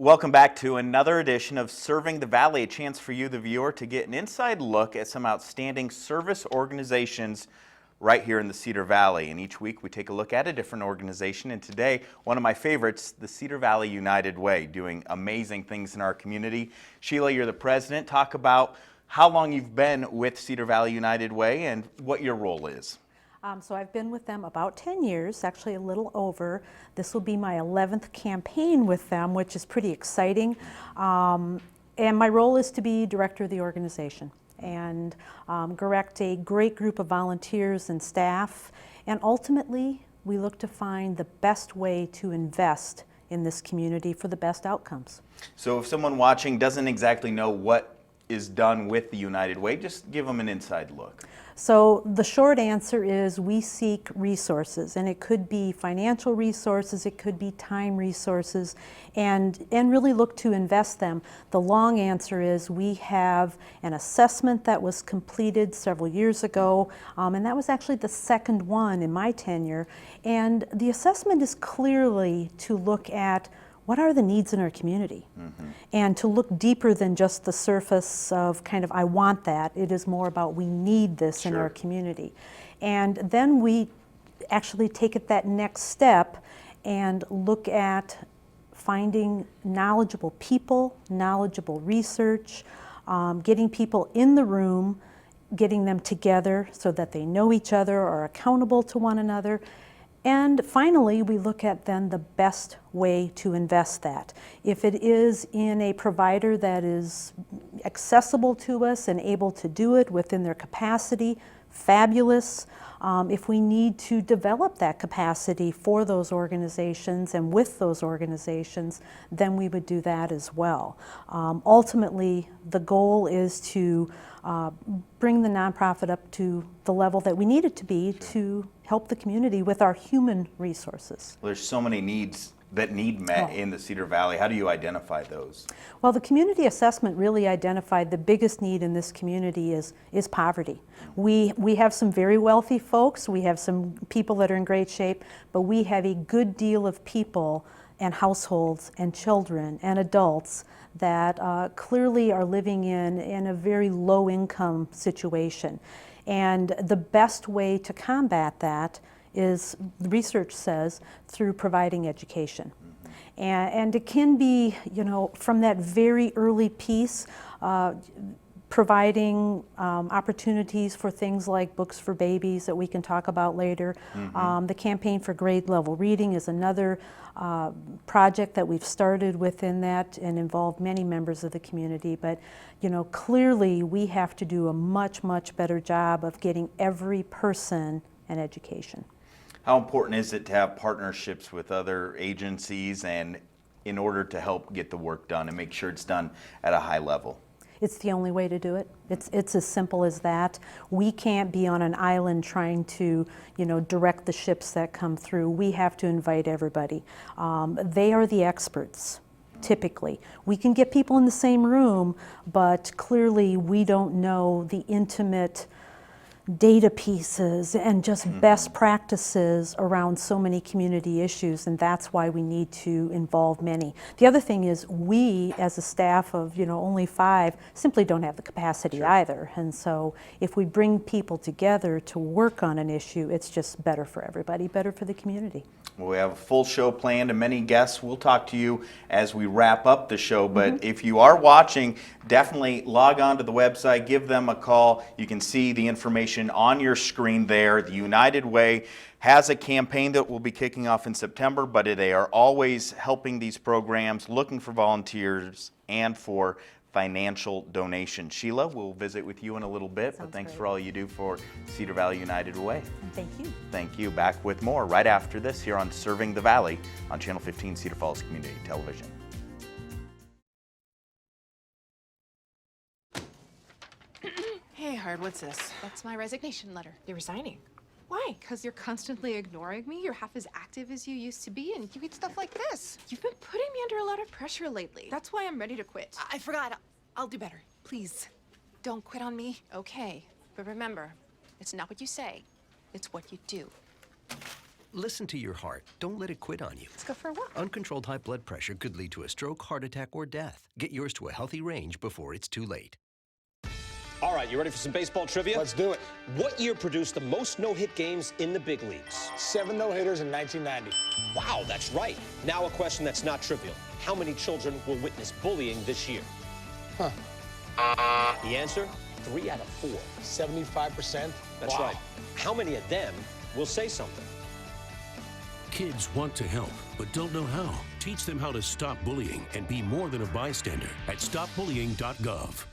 Welcome back to another edition of Serving the Valley, a chance for you, the viewer, to get an inside look at some outstanding service organizations right here in the Cedar Valley. And each week we take a look at a different organization. And today, one of my favorites, the Cedar Valley United Way, doing amazing things in our community. Sheila, you're the president. Talk about how long you've been with Cedar Valley United Way and what your role is. So I've been with them about 10 years, actually a little over. This will be my 11th campaign with them, which is pretty exciting. And my role is to be director of the organization and direct a great group of volunteers and staff. And ultimately, we look to find the best way to invest in this community for the best outcomes. So if someone watching doesn't exactly know what is done with the United Way, just give them an inside look. So the short answer is we seek resources, and it could be financial resources, it could be time resources, and really look to invest them. The long answer is we have an assessment that was completed several years ago, and that was actually the second one in my tenure. And the assessment is clearly to look at what are the needs in our community? And to look deeper than just the surface of kind of, I want that. It is more about we need this in our community. And then we actually take it that next step and look at finding knowledgeable people, knowledgeable research, getting people in the room, getting them together so that they know each other, are accountable to one another. And finally, we look at then the best way to invest that. If it is in a provider that is accessible to us and able to do it within their capacity, fabulous. If we need to develop that capacity for those organizations and with those organizations, then we would do that as well. Ultimately, the goal is to bring the nonprofit up to the level that we need it to be to help the community with our human resources. Well, there's so many needs that need met in the Cedar Valley. How do you identify those? Well, the community assessment really identified the biggest need in this community is poverty. We have some very wealthy folks, we have some people that are in great shape, but we have a good deal of people and households and children and adults that clearly are living in a very low income situation. And the best way to combat that is, the research says, through providing education. And it can be, you know, from that very early piece, providing opportunities for things like books for babies that we can talk about later. The campaign for grade level reading is another project that we've started within that and involved many members of the community. But you know, clearly we have to do a much, much better job of getting every person an education. How important is it to have partnerships with other agencies and in order to help get the work done and make sure it's done at a high level? It's the only way to do it. It's as simple as that. We can't be on an island trying to, you know, direct the ships that come through. We have to invite everybody. They are the experts, typically. We can get people in the same room, but clearly we don't know the intimate data pieces and just best practices around so many community issues, and that's why we need to involve many. The other thing is we, as a staff of, you know, only 5, simply don't have the capacity either. And so if we bring people together to work on an issue, it's just better for everybody, better for the community. Well, we have a full show planned and many guests. We'll talk to you as we wrap up the show, but if you are watching, definitely log on to the website, give them a call. You can see the information on your screen there. The United Way has a campaign that will be kicking off in September, but they are always helping these programs, looking for volunteers and for financial donation. Sheila, we'll visit with you in a little bit, but thanks for all you do for Cedar Valley United Way. And thank you. Thank you. Back with more right after this here on Serving the Valley on Channel 15 Cedar Falls Community Television. Hey, Hard, what's this? That's my resignation letter. You're resigning. Why? Because you're constantly ignoring me. You're half as active as you used to be, and you get stuff like this. You've been putting me under a lot of pressure lately. That's why I'm ready to quit. I forgot. I'll do better. Please. Don't quit on me. Okay. But remember, it's not what you say, it's what you do. Listen to your heart. Don't let it quit on you. Let's go for a walk. Uncontrolled high blood pressure could lead to a stroke, heart attack, or death. Get yours to a healthy range before it's too late. All right, you ready for some baseball trivia? Let's do it. What year produced the most no-hit games in the big leagues? 7 no-hitters in 1990. Wow, that's right. Now a question that's not trivial. How many children will witness bullying this year? Huh. The answer? 3 out of 4. 75%? That's Wow. right. How many of them will say something? Kids want to help, but don't know how. Teach them how to stop bullying and be more than a bystander at stopbullying.gov.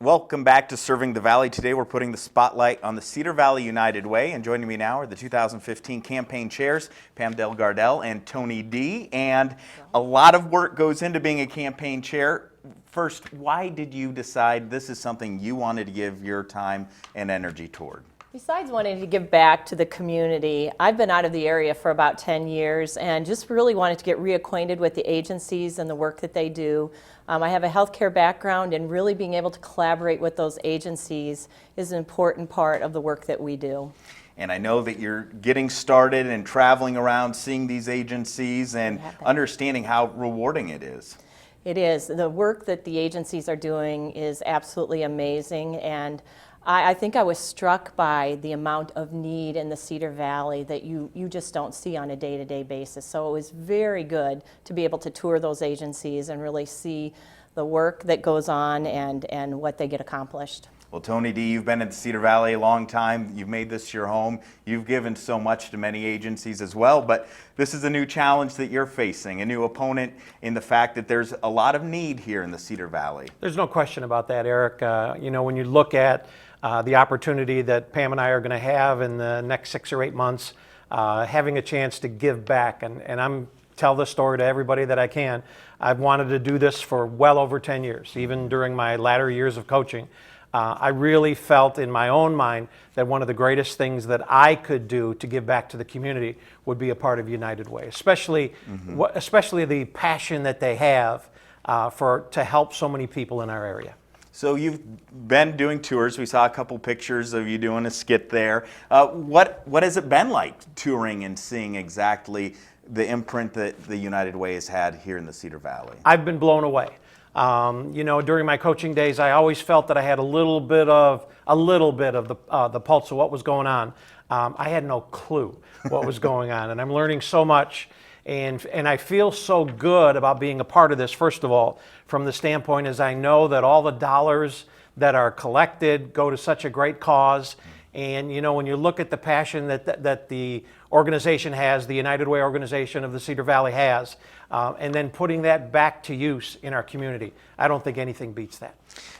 Welcome back to Serving the Valley. Today we're putting the spotlight on the Cedar Valley United Way, and joining me now are the 2015 campaign chairs, Pam Delgardelle and Tony D. And a lot of work goes into being a campaign chair. First, why did you decide this is something you wanted to give your time and energy toward? Besides wanting to give back to the community, I've been out of the area for about 10 years and just really wanted to get reacquainted with the agencies and the work that they do. I have a healthcare background, and really being able to collaborate with those agencies is an important part of the work that we do. And I know that you're getting started and traveling around, seeing these agencies and understanding how rewarding it is. It is. The work that the agencies are doing is absolutely amazing, and I think I was struck by the amount of need in the Cedar Valley that you just don't see on a day-to-day basis. So it was very good to be able to tour those agencies and really see the work that goes on and what they get accomplished. Well, Tony D., you've been in the Cedar Valley a long time. You've made this your home. You've given so much to many agencies as well, but this is a new challenge that you're facing, a new opponent in the fact that there's a lot of need here in the Cedar Valley. There's no question about that, Eric. You know, when you look at the opportunity that Pam and I are going to have in the next 6 or 8 months, having a chance to give back, and I'm tell this story to everybody that I can. I've wanted to do this for well over 10 years, even during my latter years of coaching. I really felt in my own mind that one of the greatest things that I could do to give back to the community would be a part of United Way, especially the passion that they have to help so many people in our area. So you've been doing tours. We saw a couple pictures of you doing a skit there. What has it been like touring and seeing exactly the imprint that the United Way has had here in the Cedar Valley? I've been blown away. You know, during my coaching days, I always felt that I had a little bit of the pulse of what was going on. I had no clue what was going on, and I'm learning so much. And I feel so good about being a part of this, first of all, from the standpoint as I know that all the dollars that are collected go to such a great cause. And, you know, when you look at the passion that the organization has, the United Way organization of the Cedar Valley has, and then putting that back to use in our community, I don't think anything beats that.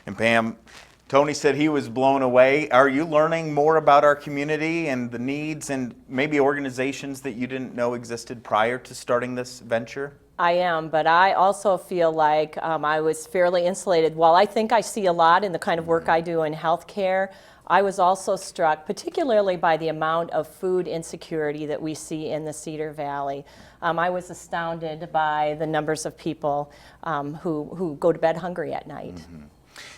And Pam, Tony said he was blown away. Are you learning more about our community and the needs and maybe organizations that you didn't know existed prior to starting this venture? I am, but I also feel like I was fairly insulated. While I think I see a lot in the kind of work I do in healthcare, I was also struck particularly by the amount of food insecurity that we see in the Cedar Valley. I was astounded by the numbers of people who go to bed hungry at night. Mm-hmm.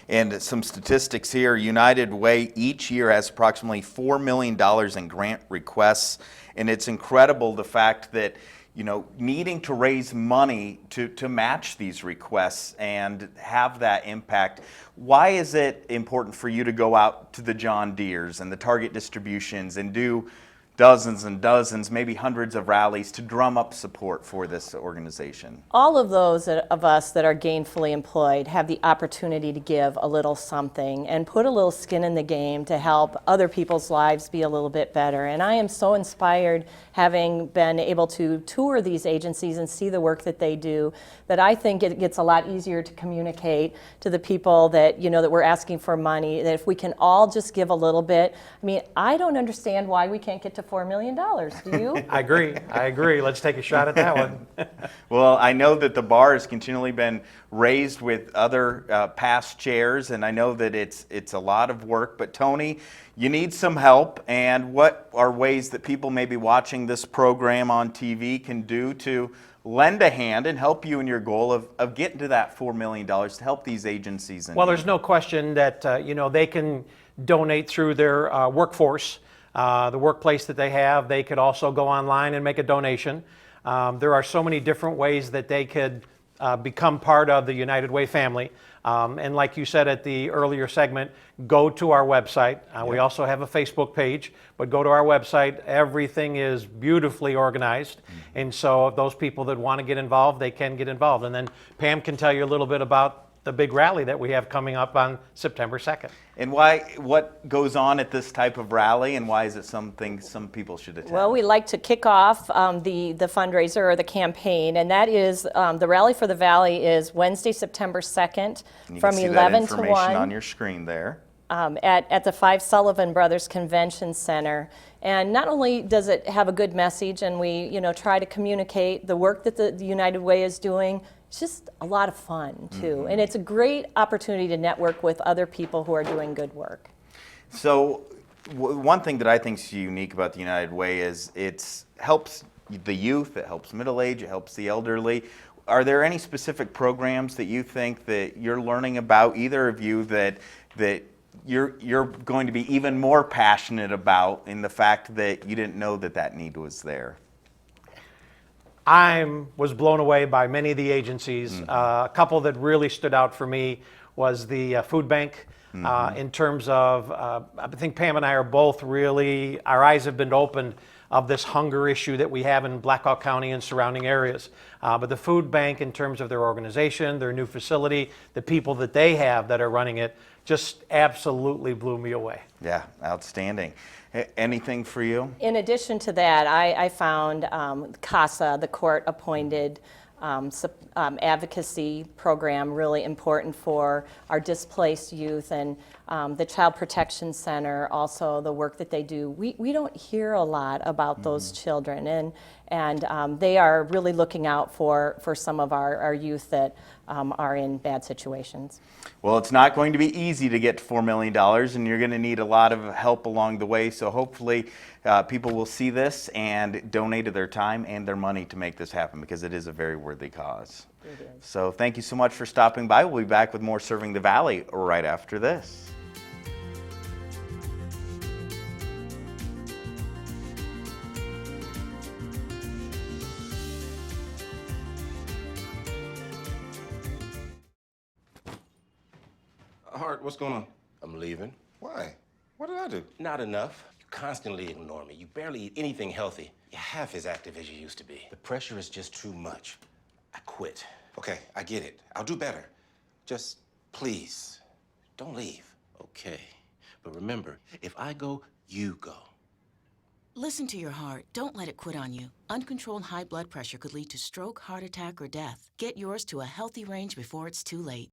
And some statistics here, United Way each year has approximately $4 million in grant requests, and it's incredible the fact that, you know, needing to raise money to match these requests and have that impact. Why is it important for you to go out to the John Deeres and the Target distributions and do dozens and dozens, maybe hundreds of rallies to drum up support for this organization? All of those of us that are gainfully employed have the opportunity to give a little something and put a little skin in the game to help other people's lives be a little bit better. And I am so inspired, having been able to tour these agencies and see the work that they do, that I think it gets a lot easier to communicate to the people that, you know, that we're asking for money, that if we can all just give a little bit. I mean, I don't understand why we can't get to $4 million. Do you? I agree. Let's take a shot at that one. Well, I know that the bar has continually been raised with other past chairs, and I know that it's a lot of work. But Tony, you need some help, and what are ways that people maybe watching this program on TV can do to lend a hand and help you in your goal of getting to that $4 million to help these agencies? Well, there's no question that you know, they can donate through their workforce. the workplace that they have. They could also go online and make a donation. There are so many different ways that they could become part of the United Way family. And like you said at the earlier segment, go to our website. We also have a Facebook page, but go to our website. Everything is beautifully organized. And so those people that want to get involved, they can get involved. And then Pam can tell you a little bit about the big rally that we have coming up on September 2nd. And what goes on at this type of rally, and why is it something some people should attend? Well, we like to kick off the fundraiser or the campaign, and that is the Rally for the Valley is Wednesday, September 2nd from 11 to 1. You can see that information on your screen there. At the 5 Sullivan Brothers Convention Center. And not only does it have a good message, and we try to communicate the work that the United Way is doing, it's just a lot of fun too. And it's a great opportunity to network with other people who are doing good work. So one thing that I think is unique about the United Way is it helps the youth, it helps middle age, it helps the elderly. Are there any specific programs that you think that you're learning about, either of you, that you're going to be even more passionate about in the fact that you didn't know that need was there? I was blown away by many of the agencies. A couple that really stood out for me was the food bank. In terms of, I think Pam and I are both really, our eyes have been opened of this hunger issue that we have in Black Hawk County and surrounding areas. But the food bank, in terms of their organization, their new facility, the people that they have that are running it, just absolutely blew me away. Yeah, outstanding. Anything for you? In addition to that, I found CASA, the court-appointed advocacy program, really important for our displaced youth, and the Child Protection Center, also the work that they do. We don't hear a lot about those children, and they are really looking out for some of our youth that are in bad situations. Well, it's not going to be easy to get to $4 million, and you're going to need a lot of help along the way. So hopefully people will see this and donate their time and their money to make this happen, because it is a very worthy cause. It is. So thank you so much for stopping by. We'll be back with more Serving the Valley right after this. Hart, what's going on? I'm leaving. Why? What did I do? Not enough. You constantly ignore me. You barely eat anything healthy. You're half as active as you used to be. The pressure is just too much. I quit. Okay, I get it. I'll do better. Just please, don't leave. Okay, but remember, if I go, you go. Listen to your heart. Don't let it quit on you. Uncontrolled high blood pressure could lead to stroke, heart attack, or death. Get yours to a healthy range before it's too late.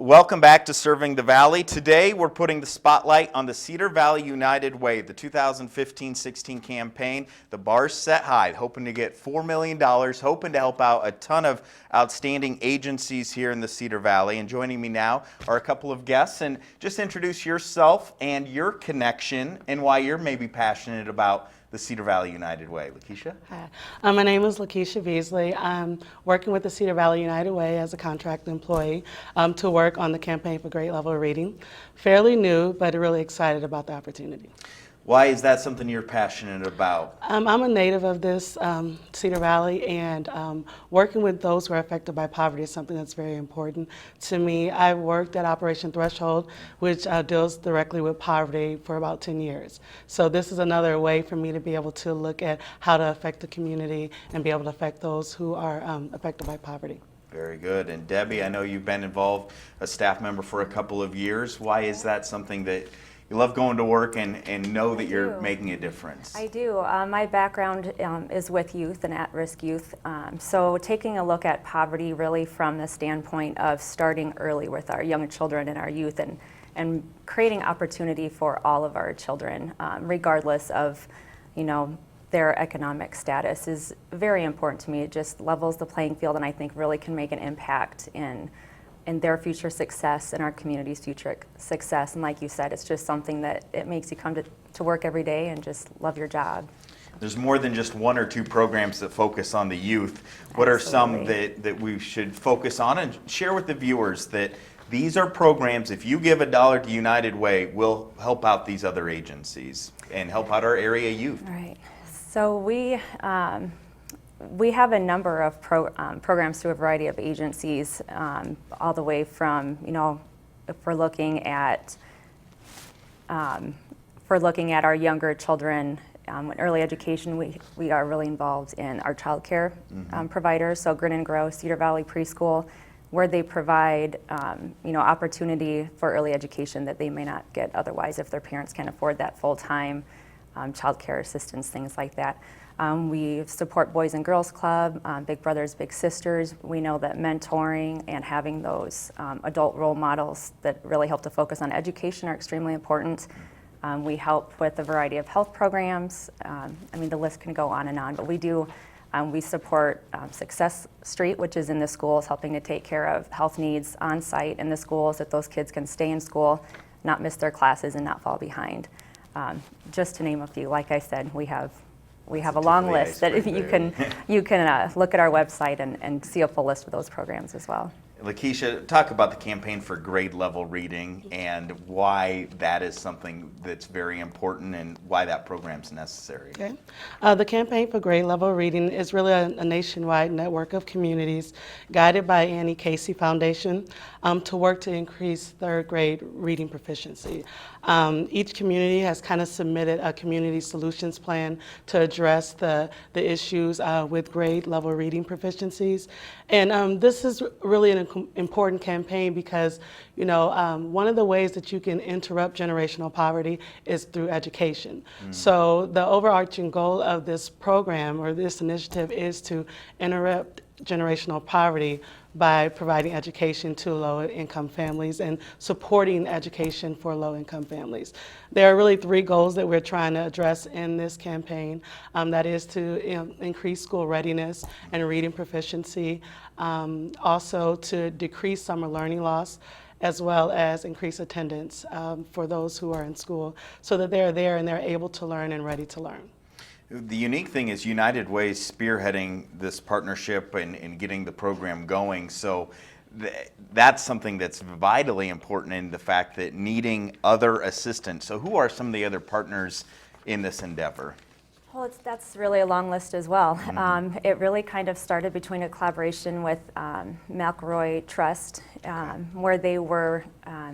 Welcome back to Serving the Valley. Today we're putting the spotlight on the Cedar Valley United Way, the 2015-16 campaign. The bar's set high, hoping to get $4 million, hoping to help out a ton of outstanding agencies here in the Cedar Valley. And joining me now are a couple of guests. And just introduce yourself and your connection and why you're maybe passionate about the Cedar Valley United Way. Lakisha? Hi, my name is Lakisha Beasley. I'm working with the Cedar Valley United Way as a contract employee to work on the campaign for grade level reading. Fairly new, but really excited about the opportunity. Why is that something you're passionate about? I'm a native of this Cedar Valley, and working with those who are affected by poverty is something that's very important to me. I worked at Operation Threshold, which deals directly with poverty, for about 10 years. So this is another way for me to be able to look at how to affect the community and be able to affect those who are affected by poverty. Very good. And Debbie, I know you've been involved, a staff member for a couple of years. Why is that something that you love going to work and know that you're making a difference? I do. My background is with youth and at-risk youth. So taking a look at poverty really from the standpoint of starting early with our young children and our youth, and and creating opportunity for all of our children, regardless of, their economic status is very important to me. It just levels the playing field, and I think really can make an impact in their future success and our community's future success. And like you said, it's just something that it makes you come to work every day and just love your job. There's more than just one or two programs that focus on the youth. What are some that we should focus on and share with the viewers that these are programs, if you give $1 to United Way, will help out these other agencies and help out our area youth? Right. So we have a number of programs through a variety of agencies, all the way from, if we're looking at our younger children, in early education, we are really involved in our child care providers, so Grin and Grow, Cedar Valley Preschool, where they provide opportunity for early education that they may not get otherwise if their parents can't afford that full-time child care assistance, things like that. We support Boys and Girls Club, Big Brothers Big Sisters. We know that mentoring and having those adult role models that really help to focus on education are extremely important. We help with a variety of health programs. The list can go on, but we support Success Street, which is in the schools, helping to take care of health needs on site in the schools, that those kids can stay in school, not miss their classes, and not fall behind. Just to name a few, like I said, we have a long list that you can look at our website and see a full list of those programs as well. Lakisha, talk about the campaign for grade level reading and why that is something that's very important and why that program's necessary. Okay. The campaign for grade level reading is really a nationwide network of communities guided by Annie Casey Foundation to work to increase third grade reading proficiency. Each community has kind of submitted a community solutions plan to address the issues with grade level reading proficiencies. And this is really an important campaign because, one of the ways that you can interrupt generational poverty is through education. So the overarching goal of this program or this initiative is to interrupt generational poverty by providing education to low-income families and supporting education for low-income families. There are really 3 goals that we're trying to address in this campaign. That is to increase school readiness and reading proficiency, also to decrease summer learning loss, as well as increase attendance for those who are in school so that they're there and they're able to learn and ready to learn. The unique thing is United Way is spearheading this partnership and getting the program going. So that's something that's vitally important in the fact that needing other assistance. So who are some of the other partners in this endeavor? Well, that's really a long list as well. It really kind of started between a collaboration with McElroy Trust, where they were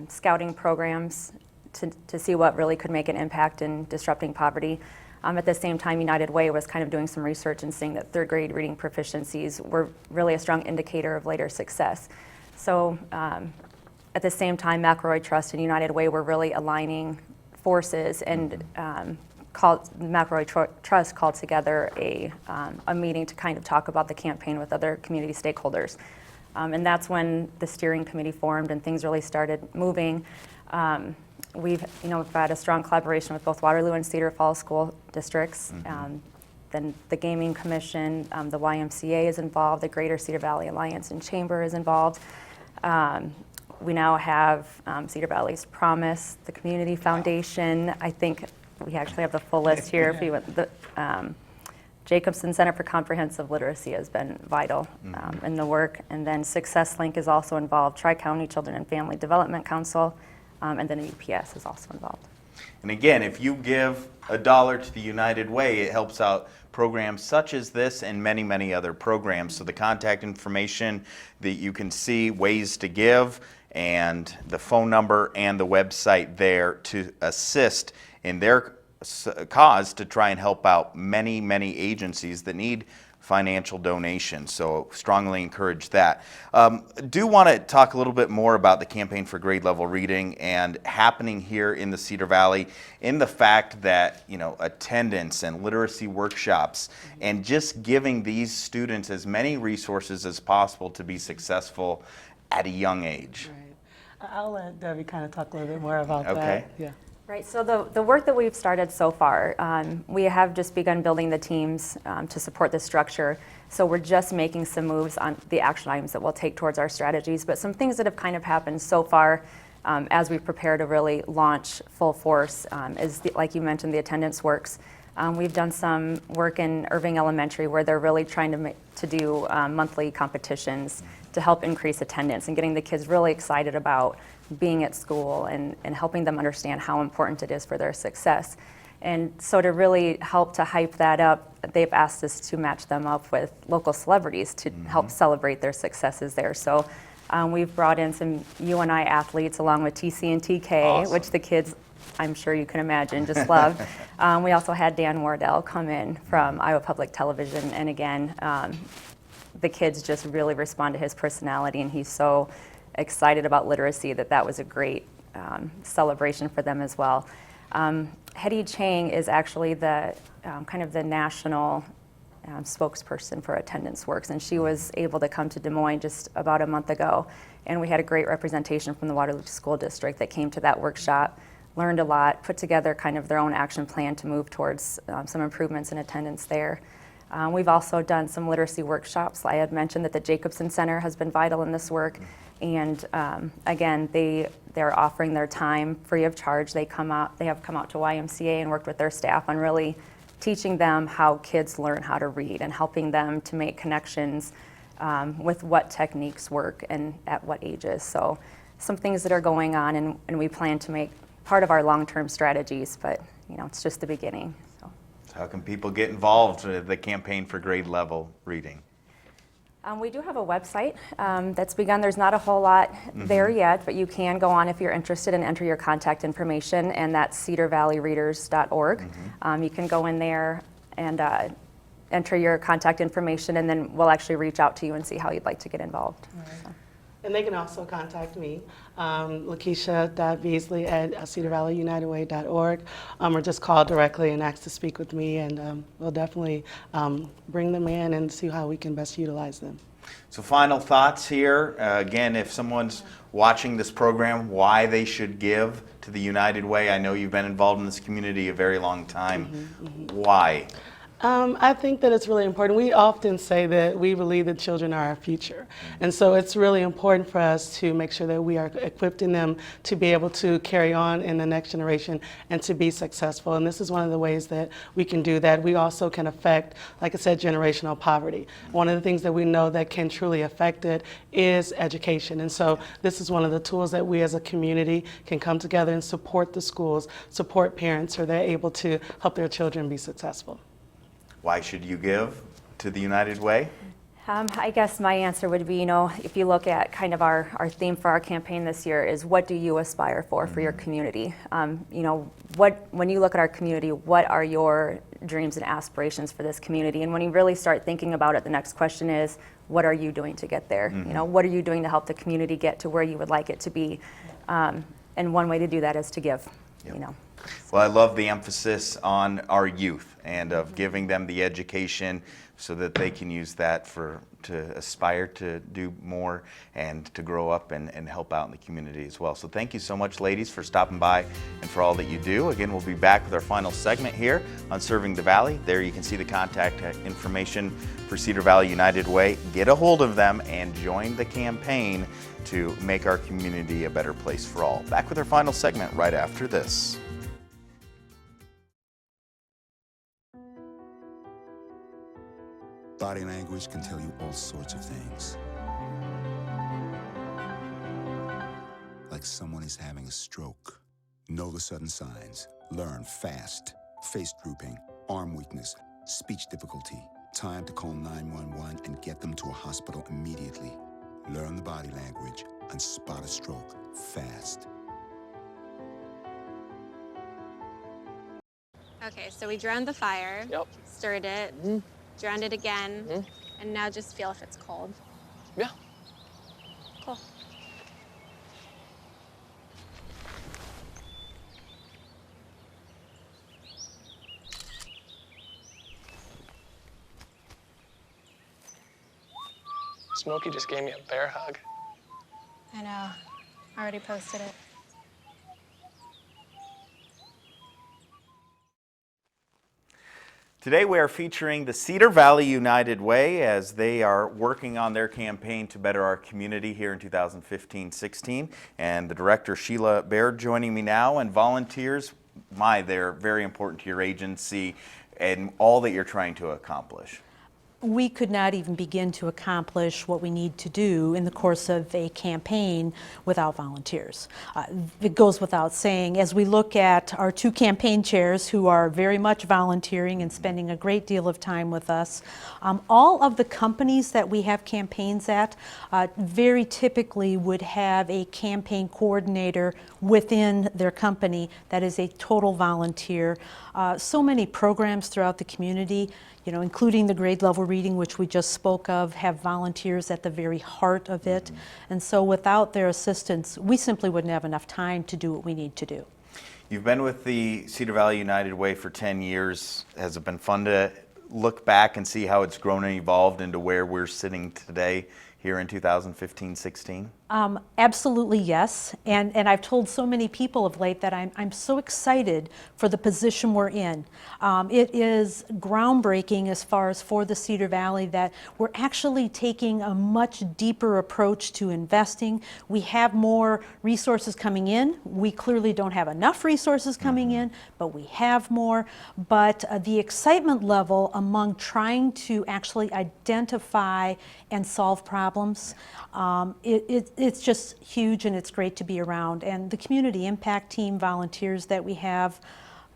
scouting programs to see what really could make an impact in disrupting poverty. At the same time, United Way was kind of doing some research and seeing that third grade reading proficiencies were really a strong indicator of later success. So at the same time, McElroy Trust and United Way were really aligning forces, and McElroy Trust called together a meeting to kind of talk about the campaign with other community stakeholders. And that's when the steering committee formed and things really started moving. We've had a strong collaboration with both Waterloo and Cedar Falls school districts. Then the Gaming Commission, the YMCA is involved, the Greater Cedar Valley Alliance and Chamber is involved. We now have Cedar Valley's Promise, the Community Foundation. I think we actually have the full list here. If you want the Jacobson Center for Comprehensive Literacy has been vital in the work. And then Success Link is also involved, Tri-County Children and Family Development Council, and then UPS is also involved. And again, if you give $1 to the United Way, it helps out programs such as this and many, many other programs. So the contact information that you can see, ways to give, and the phone number and the website there to assist in their cause to try and help out many, many agencies that need financial donations. So strongly encourage that. Do want to talk a little bit more about the campaign for grade level reading and happening here in the Cedar Valley, in the fact that attendance and literacy workshops and just giving these students as many resources as possible to be successful at a young age. Right. I'll let Debbie kind of talk a little bit more about that. Okay. Yeah. Right, so the work that we've started so far, we have just begun building the teams to support the structure. So we're just making some moves on the action items that we'll take towards our strategies. But some things that have kind of happened so far as we prepare to really launch full force is, like you mentioned, the attendance works. We've done some work in Irving Elementary where they're really trying to do monthly competitions to help increase attendance and getting the kids really excited about being at school and helping them understand how important it is for their success. And so to really help to hype that up, they've asked us to match them up with local celebrities to help celebrate their successes there. So we've brought in some UNI athletes along with TC and TK, Awesome. which the kids, I'm sure you can imagine, just loved. We also had Dan Wardell come in from Iowa Public Television, and again, the kids just really respond to his personality, and he's so excited about literacy that was a great celebration for them as well. Hedy Chang is actually the kind of the national spokesperson for Attendance Works, and she was able to come to Des Moines just about a month ago, and we had a great representation from the Waterloo School District that came to that workshop, learned a lot, put together kind of their own action plan to move towards some improvements in attendance there. We've also done some literacy workshops. I had mentioned that the Jacobson Center has been vital in this work, and again, they're offering their time free of charge. They have come out to YMCA and worked with their staff on really teaching them how kids learn how to read and helping them to make connections with what techniques work and at what ages. So some things that are going on, and we plan to make part of our long-term strategies, but it's just the beginning. So how can people get involved with the campaign for grade level reading? We do have a website that's begun. There's not a whole lot there yet, but you can go on if you're interested and enter your contact information, and that's cedarvalleyreaders.org. You can go in there and enter your contact information, and then we'll actually reach out to you and see how you'd like to get involved. So. And they can also contact me, Lakisha Beasley at cedarvalleyunitedway.org, or just call directly and ask to speak with me, and we'll definitely bring them in and see how we can best utilize them. So final thoughts here. Again, if someone's watching this program, why they should give to the United Way. I know you've been involved in this community a very long time. Why? I think that it's really important. We often say that we believe that children are our future. And so it's really important for us to make sure that we are equipping them to be able to carry on in the next generation and to be successful. And this is one of the ways that we can do that. We also can affect, like I said, generational poverty. One of the things that we know that can truly affect it is education. And so this is one of the tools that we as a community can come together and support the schools, support parents so they're able to help their children be successful. Why should you give to the United Way? I guess my answer would be, if you look at kind of our theme for our campaign this year is what do you aspire for your community? When you look at our community, what are your dreams and aspirations for this community? And when you really start thinking about it, the next question is, what are you doing to get there? What are you doing to help the community get to where you would like it to be? And one way to do that is to give, Well, I love the emphasis on our youth and of giving them the education so that they can use that to aspire to do more and to grow up and help out in the community as well. So thank you so much, ladies, for stopping by and for all that you do. Again, we'll be back with our final segment here on Serving the Valley. There you can see the contact information for Cedar Valley United Way. Get a hold of them and join the campaign to make our community a better place for all. Back with our final segment right after this. Body language can tell you all sorts of things. Like someone is having a stroke. Know the sudden signs. Learn fast. Face drooping, arm weakness, speech difficulty. Time to call 911 and get them to a hospital immediately. Learn the body language and spot a stroke fast. Okay, so we drowned the fire. Yep. Stirred it. Drowned it again, and now just feel if it's cold. Yeah. Cool. Smokey just gave me a bear hug. I know. Already posted it. Today we are featuring the Cedar Valley United Way as they are working on their campaign to better our community here in 2015-16. And the director, Sheila Baird, joining me now, and volunteers, they're very important to your agency and all that you're trying to accomplish. We could not even begin to accomplish what we need to do in the course of a campaign without volunteers. It goes without saying, as we look at our two campaign chairs who are very much volunteering and spending a great deal of time with us, all of the companies that we have campaigns at very typically would have a campaign coordinator within their company that is a total volunteer. So many programs throughout the community, including the grade level reading, which we just spoke of, have volunteers at the very heart of it. And so without their assistance, we simply wouldn't have enough time to do what we need to do. You've been with the Cedar Valley United Way for 10 years. Has it been fun to look back and see how it's grown and evolved into where we're sitting today here in 2015-16? Absolutely yes, and I've told so many people of late that I'm so excited for the position we're in. It is groundbreaking as far as for the Cedar Valley that we're actually taking a much deeper approach to investing. We have more resources coming in. We clearly don't have enough resources coming in, but we have more. But the excitement level among trying to actually identify and solve problems, it's just huge, and it's great to be around. And the community impact team volunteers that we have,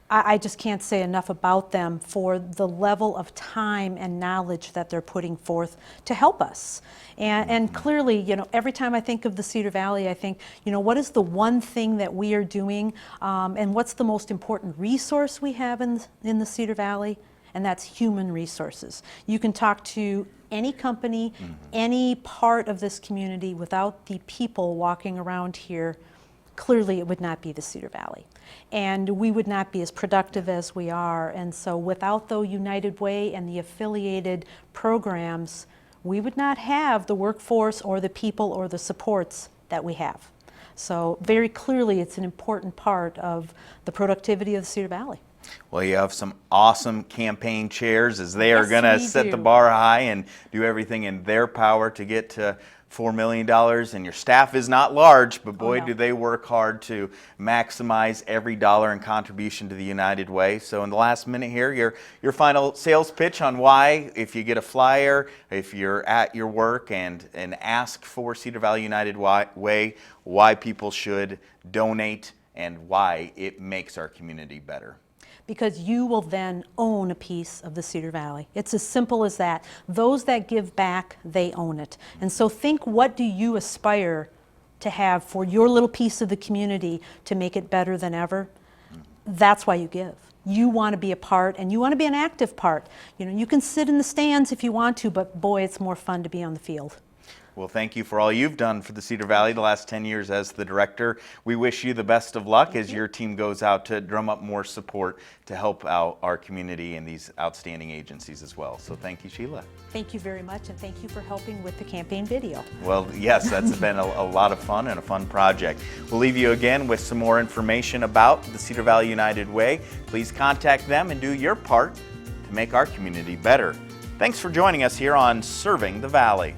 I just can't say enough about them for the level of time and knowledge that they're putting forth to help us. And clearly, every time I think of the Cedar Valley, I think, what is the one thing that we are doing, and what's the most important resource we have in the Cedar Valley? And that's human resources. You can talk to any company, any part of this community, without the people walking around here, clearly it would not be the Cedar Valley. And we would not be as productive as we are. And so without the United Way and the affiliated programs, we would not have the workforce or the people or the supports that we have. So very clearly it's an important part of the productivity of the Cedar Valley. Well, you have some awesome campaign chairs as they are Yes, going to we set do. the bar high and do everything in their power to get to $4 million. And your staff is not large, but boy, no. do they work hard to maximize every dollar in contribution to the United Way. So in the last minute here, your final sales pitch on why, if you get a flyer, if you're at your work and ask for Cedar Valley United Way, why people should donate and why it makes our community better. Because you will then own a piece of the Cedar Valley. It's as simple as that. Those that give back, they own it. And so think, what do you aspire to have for your little piece of the community to make it better than ever? That's why you give. You want to be a part, and you want to be an active part. You can sit in the stands if you want to, but boy, it's more fun to be on the field. Well, thank you for all you've done for the Cedar Valley the last 10 years as the director. We wish you the best of luck as your team goes out to drum up more support to help out our community and these outstanding agencies as well. So thank you, Sheila. Thank you very much, and thank you for helping with the campaign video. Well, yes, that's been a lot of fun and a fun project. We'll leave you again with some more information about the Cedar Valley United Way. Please contact them and do your part to make our community better. Thanks for joining us here on Serving the Valley.